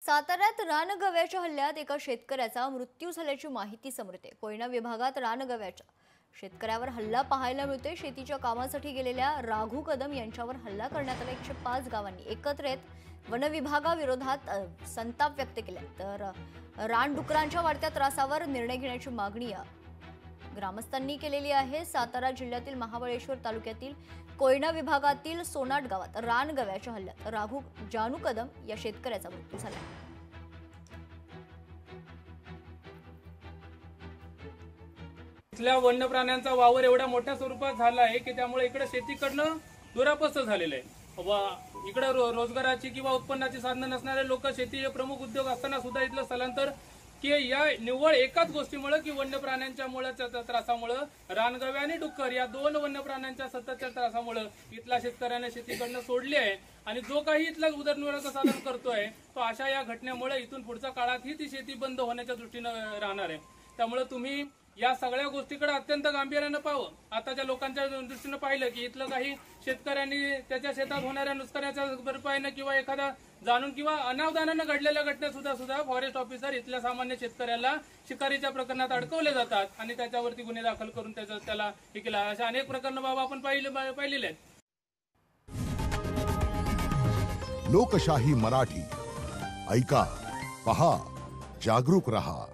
साताऱ्यात रानगव्याच्या हल्ल्यात एका शेतकऱ्याचा मृत्यू झाल्याची माहिती समोर येते। कोयना विभागात रानगव्याच्या शेतकऱ्यावर हल्ला पाहायला मिळतोय। शेतीच्या कामासाठी गेलेल्या राघू कदम यांच्यावर हल्ला करण्यात आला। 105 गावांनी एकत्रित वन विभागाविरोधात संताप व्यक्त केला। तर रानडुकरांच्या वाढत्या त्रासावर निर्णय घेण्याची मागणी ग्रामस्थांनी केलेली आहे। सातारा जिल्ह्यातील महाबळेश्वर तालुक्यातील कोयना विभागातील सोनाट गावात रानगव्याच्या हल्ल्यात राघू जानू कदम या शेतकऱ्याचा मृत्यू झाला। इथल्या वन्य प्राण्यांचा वावर एवढ्या मोठ्या स्वरूपात झाला आहे की त्यामुळे इकडे शेतीकडनं दुरापस्त झालेलं आहे। इकडे रोजगाराची किंवा उत्पन्नाची साधनं नसणारे लोक शेती हे प्रमुख उद्योग असताना सुद्धा इथलं स्थलांतर की या निव्वळ एकाच गोष्टीमुळे की वन्य प्राण्यांच्या त्रासामुळे रानगव्या आणि डुक्कर या दोन वन्य प्राण्यांच्या सततच्या त्रासामुळे इथल्या शेतकऱ्याने शेतीकडनं सोडली आहे आणि जो काही इथला उदरनिर्वाहाचं साधन करतोय तो अशा या घटनेमुळे इथून पुढच्या काळातही ती शेती बंद होण्याच्या दृष्टीने राहणार आहे। त्यामुळे तुम्ही या सगळ्या गोष्टीकडे अत्यंत गांभीर्याने पाहावं। आताच्या लोकांच्या दृष्टीने पाहिलं की इथलं काही शेतकऱ्यांनी त्याच्या शेतात होणाऱ्या नुकसानाच्या भरपाईने किंवा एखादा जाणून किंवा अनावधानाने घडलेल्या घटनेत सुद्धा फॉरेस्ट ऑफिसर इथल्या सामान्य शेतकऱ्याला शिकारीच्या प्रकरणात अडकवले जातात आणि त्याच्यावरती गुन्हे दाखल करून त्याला हे केला। अशा अनेक प्रकरणं बाबा आपण पाहिलेले आहेत। लोकशाही मराठी ऐका, पहा, जागरूक रहा।